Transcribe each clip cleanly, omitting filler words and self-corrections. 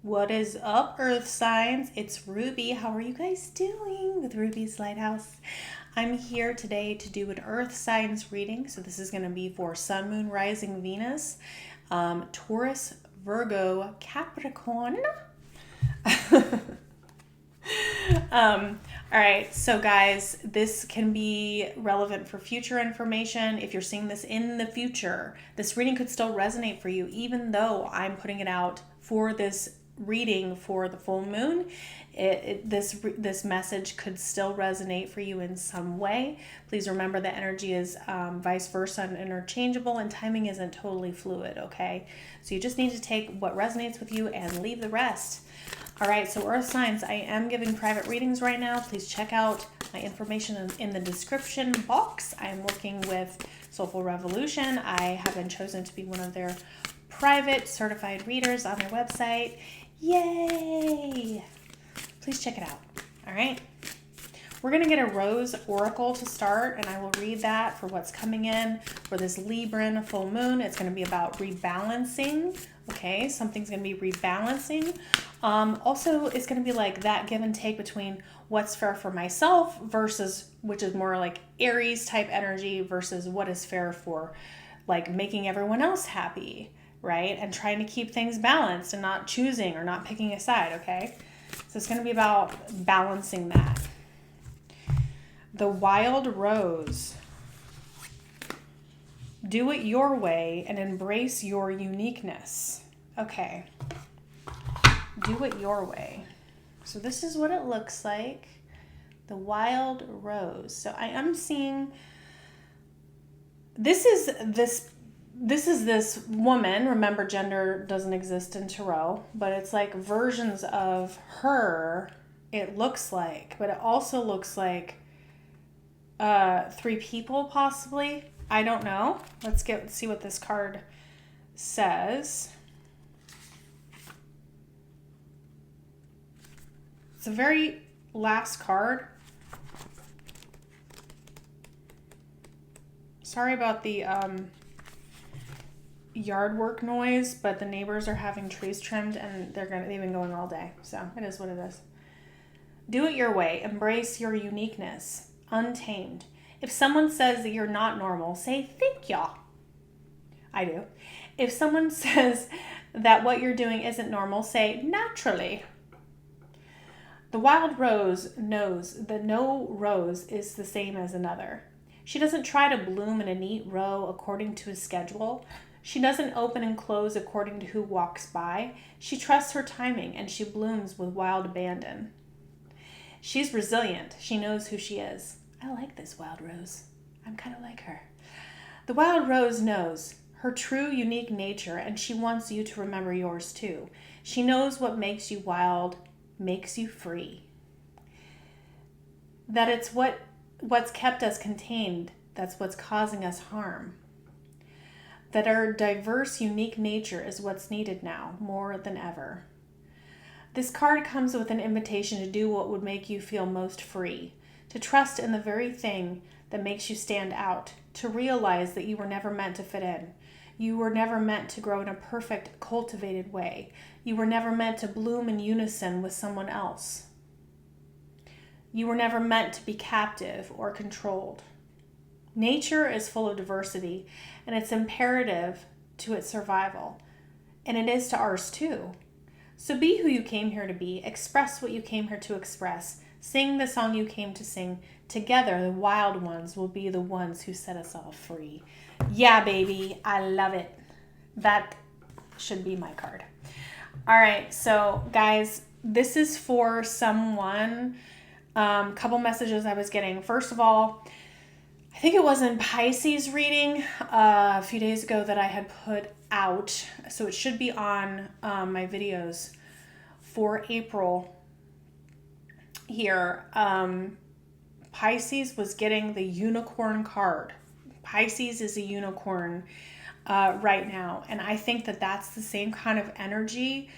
What is up, Earth signs? It's Ruby. How are you guys doing with Ruby's Lighthouse? I'm here today to do an Earth signs reading. So this is going to be for Sun, Moon, Rising, Venus, Taurus, Virgo, Capricorn. All right, so guys, this can be relevant for future information. If you're seeing this in the future, this reading could still resonate for you, even though I'm putting it out for this reading for the full moon. This message could still resonate for you in some way. Please remember that energy is vice versa and interchangeable, and timing isn't totally fluid, okay? So you just need to take what resonates with you and leave the rest. All right, so Earth signs, I am giving private readings right now. Please check out my information in the description box. I am working with Soulful Revolution. I have been chosen to be one of their private certified readers on their website. Yay! Please check it out. All right. We're going to get a Rose Oracle to start, and I will read that for what's coming in for this Libran full moon. It's going to be about rebalancing. Okay, something's going to be rebalancing. Also, it's going to be like that give and take between what's fair for myself versus, which is more like Aries type energy, versus what is fair for like making everyone else happy, right? And trying to keep things balanced and not choosing or not picking a side, okay? So it's going to be about balancing that. The Wild Rose. Do it your way and embrace your uniqueness. Okay. Do it your way. So this is what it looks like. The Wild Rose. So I am seeing this is this woman. Remember, gender doesn't exist in tarot, but it's like versions of her, it looks like, but it also looks like three people possibly. I don't know. Let's see what this card says. It's the very last card. Sorry about the yard work noise, but the neighbors are having trees trimmed and they've been going all day. So it is what it is. Do it your way. Embrace your uniqueness. Untamed. If someone says that you're not normal, say thank y'all. I do. If someone says that what you're doing isn't normal, say naturally. The Wild Rose knows that no rose is the same as another. She doesn't try to bloom in a neat row according to a schedule. She doesn't open and close according to who walks by. She trusts her timing and she blooms with wild abandon. She's resilient. She knows who she is. I like this Wild Rose. I'm kind of like her. The Wild Rose knows her true, unique nature, and she wants you to remember yours too. She knows what makes you wild, makes you free. That it's what's kept us contained, that's what's causing us harm. That our diverse, unique nature is what's needed now, more than ever. This card comes with an invitation to do what would make you feel most free, to trust in the very thing that makes you stand out, to realize that you were never meant to fit in. You were never meant to grow in a perfect, cultivated way. You were never meant to bloom in unison with someone else. You were never meant to be captive or controlled. Nature is full of diversity, and it's imperative to its survival, and it is to ours too. So be who you came here to be, express what you came here to express, sing the song you came to sing. Together, the wild ones will be the ones who set us all free. Yeah, baby, I love it. That should be my card. All right, so guys, this is for someone. Couple messages I was getting. First of all, I think it was in Pisces reading a few days ago that I had put out. So it should be on my videos for April here. Pisces was getting the unicorn card. Pisces is a unicorn right now. And I think that that's the same kind of energy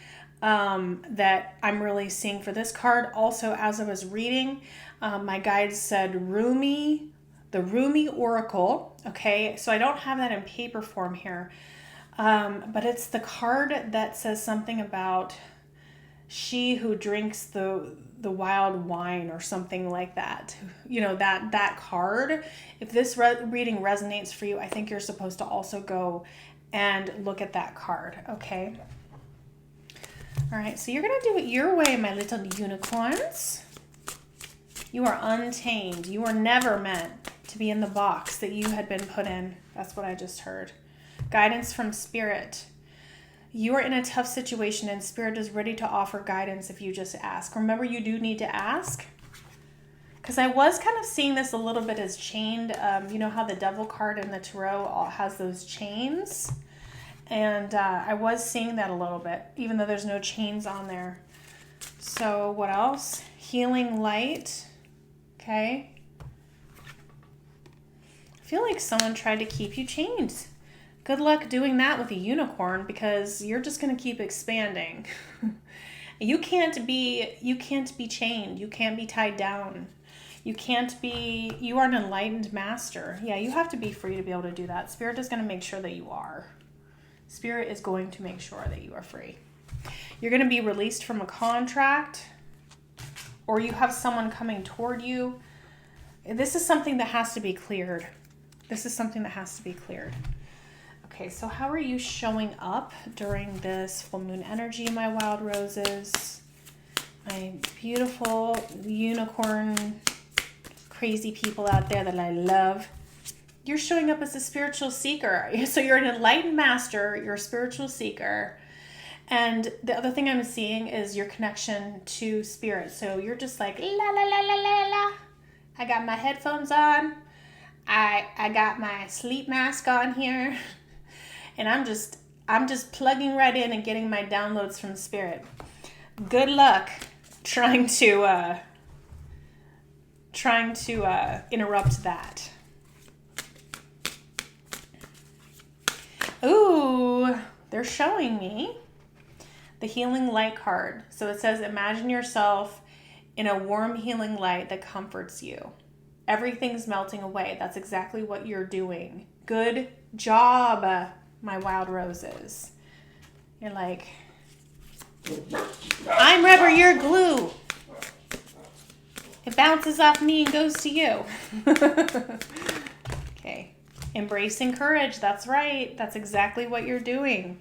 that I'm really seeing for this card. Also, as I was reading, my guides said Rumi, the Rumi Oracle. Okay, so I don't have that in paper form here. But it's the card that says something about she who drinks the wild wine or something like that. You know, that card. If this reading resonates for you, I think you're supposed to also go and look at that card, okay? All right, so you're going to do it your way, my little unicorns. You are untamed. You were never meant to be in the box that you had been put in. That's what I just heard. Guidance from Spirit. You are in a tough situation and Spirit is ready to offer guidance if you just ask. Remember, you do need to ask. Because I was kind of seeing this a little bit as chained. You know how the Devil card in the Tarot all has those chains? And I was seeing that a little bit, even though there's no chains on there. So what else? Healing light. Okay. I feel like someone tried to keep you chained. Good luck doing that with a unicorn, because you're just going to keep expanding. You can't be chained. You can't be tied down. You are an enlightened master. Yeah, you have to be free to be able to do that. Spirit is going to make sure that you are. Spirit is going to make sure that you are free. You're going to be released from a contract, or you have someone coming toward you. This is something that has to be cleared. Okay, so how are you showing up during this full moon energy, my wild roses? My beautiful unicorn, crazy people out there that I love. You're showing up as a spiritual seeker. So you're an enlightened master, you're a spiritual seeker. And the other thing I'm seeing is your connection to Spirit. So you're just like, la, la, la, la, la, la. I got my headphones on. I got my sleep mask on here. And I'm just plugging right in and getting my downloads from Spirit. Good luck trying to interrupt that. Ooh, they're showing me the healing light card. So it says, imagine yourself in a warm healing light that comforts you. Everything's melting away. That's exactly what you're doing. Good job, my wild roses. You're like, I'm rubber, you're glue. It bounces off me and goes to you. Okay. Embracing courage. That's right. That's exactly what you're doing.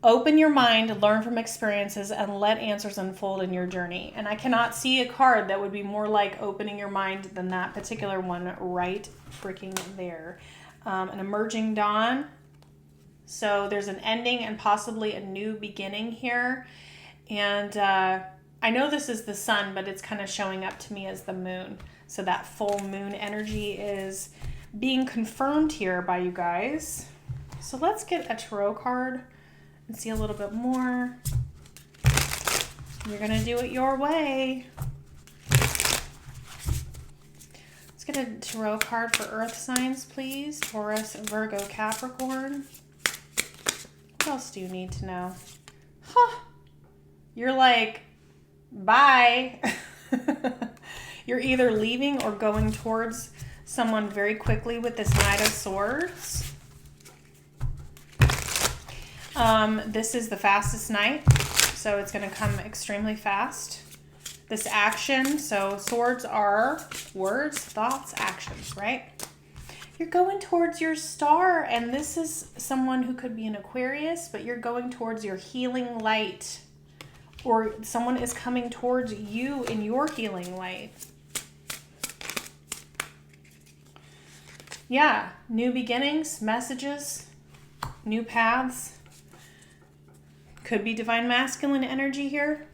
Open your mind, learn from experiences, and let answers unfold in your journey. And I cannot see a card that would be more like opening your mind than that particular one right freaking there. An emerging dawn. So there's an ending and possibly a new beginning here. And I know this is the sun, but it's kind of showing up to me as the moon. So that full moon energy is being confirmed here by you guys. So let's get a tarot card and see a little bit more. You're going to do it your way. Let's get a tarot card for earth signs, please. Taurus, Virgo, Capricorn. What else do you need to know? Huh. You're like, bye. You're either leaving or going towards someone very quickly with this Knight of Swords. This is the fastest night, so it's going to come extremely fast. This action, so swords are words, thoughts, actions, right? You're going towards your star, and this is someone who could be an Aquarius, but you're going towards your healing light, or someone is coming towards you in your healing light. Yeah, new beginnings, messages, new paths. Could be divine masculine energy here.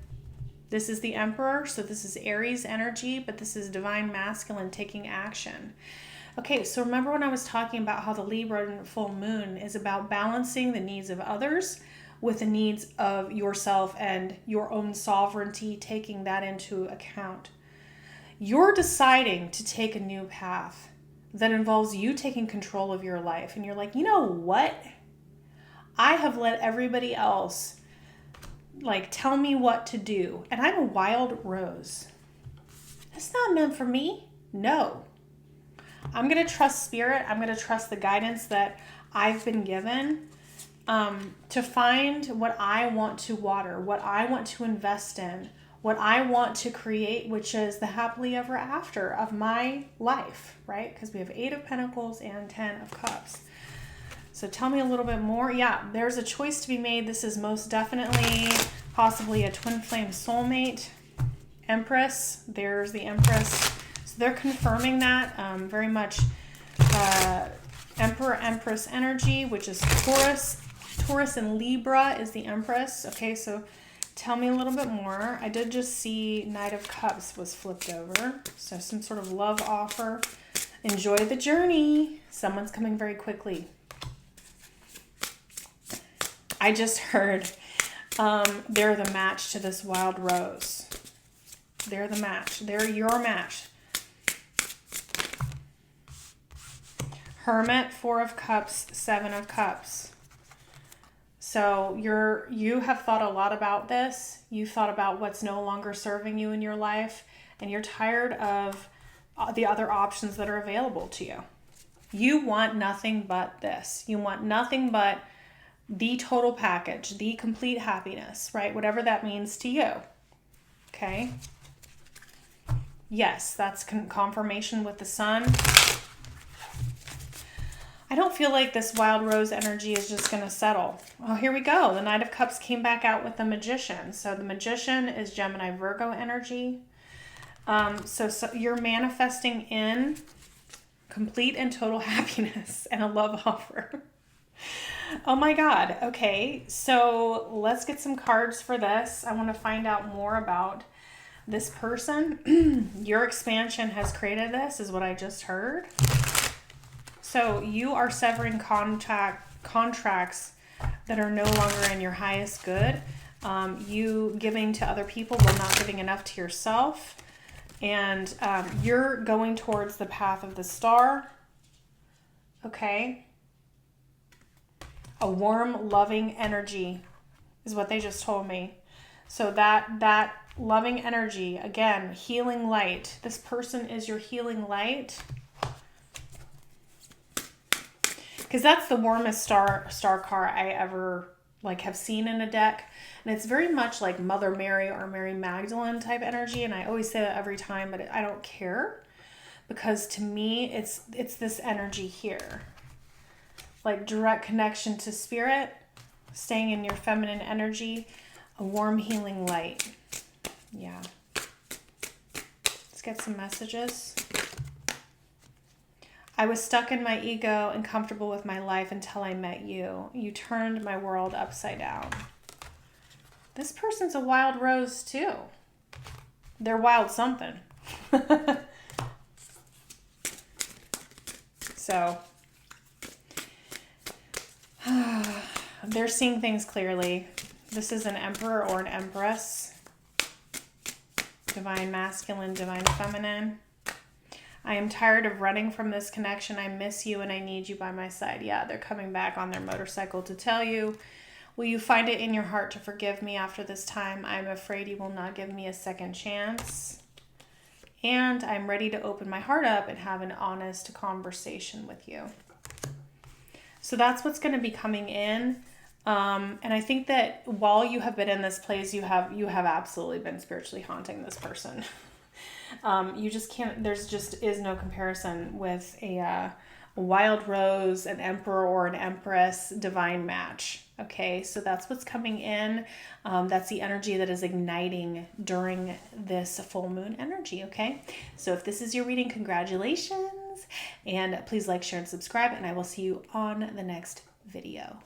This is the Emperor, so this is Aries energy, but this is divine masculine taking action. Okay, so remember when I was talking about how the Libra full moon is about balancing the needs of others with the needs of yourself and your own sovereignty, taking that into account. You're deciding to take a new path that involves you taking control of your life. And you're like, you know what? I have let everybody else tell me what to do. And I'm a wild rose. That's not meant for me. No. I'm going to trust Spirit. I'm going to trust the guidance that I've been given. to find what I want to water, what I want to invest in, what I want to create, which is the happily ever after of my life, right? Because we have 8 of Pentacles and 10 of Cups. So tell me a little bit more. Yeah, there's a choice to be made. This is most definitely possibly a twin flame soulmate. Empress, there's the Empress. So they're confirming that very much Emperor Empress energy, which is Taurus. Taurus and Libra is the Empress. Okay, so tell me a little bit more. I did just see Knight of Cups was flipped over. So some sort of love offer. Enjoy the journey. Someone's coming very quickly. I just heard they're the match to this wild rose. They're the match. They're your match. Hermit, 4 of Cups, 7 of Cups. So you have thought a lot about this. You've thought about what's no longer serving you in your life, and you're tired of the other options that are available to you. You want nothing but this. You want nothing but the total package, the complete happiness, right? Whatever that means to you. Okay. Yes, that's confirmation with the sun. I don't feel like this wild rose energy is just going to settle. Oh, here we go. The Knight of Cups came back out with the Magician. So the Magician is Gemini Virgo energy. So you're manifesting in complete and total happiness and a love offer. Oh my God. Okay, so let's get some cards for this. I want to find out more about this person. Your expansion has created this, is what I just heard. So you are severing contracts that are no longer in your highest good. You giving to other people while not giving enough to yourself. And you're going towards the path of the star. Okay. A warm, loving energy is what they just told me. So that loving energy, again, healing light. This person is your healing light. Because that's the warmest star card I ever have seen in a deck. And it's very much like Mother Mary or Mary Magdalene type energy. And I always say that every time, but I don't care. Because to me, it's this energy here. Like direct connection to spirit, staying in your feminine energy, a warm healing light. Yeah. Let's get some messages. I was stuck in my ego and comfortable with my life until I met you. You turned my world upside down. This person's a wild rose too. They're wild something. So they're seeing things clearly. This is an emperor or an empress. Divine masculine, divine feminine. I am tired of running from this connection. I miss you and I need you by my side. Yeah, they're coming back on their motorcycle to tell you. Will you find it in your heart to forgive me after this time? I'm afraid you will not give me a second chance. And I'm ready to open my heart up and have an honest conversation with you. So that's what's going to be coming in. And I think that while you have been in this place, you have absolutely been spiritually haunting this person. You just can't, there's just is no comparison with a wild rose, an emperor or an empress divine match. Okay, so that's what's coming in. That's the energy that is igniting during this full moon energy. Okay, so if this is your reading, congratulations. And please like, share, and subscribe. And I will see you on the next video.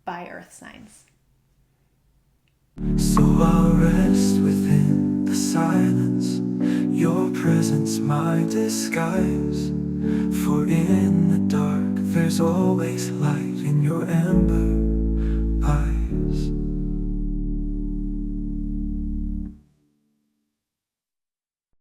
Bye, Earth signs. So I'll rest within the silence, your presence my disguise. For in the dark there's always light in your ember.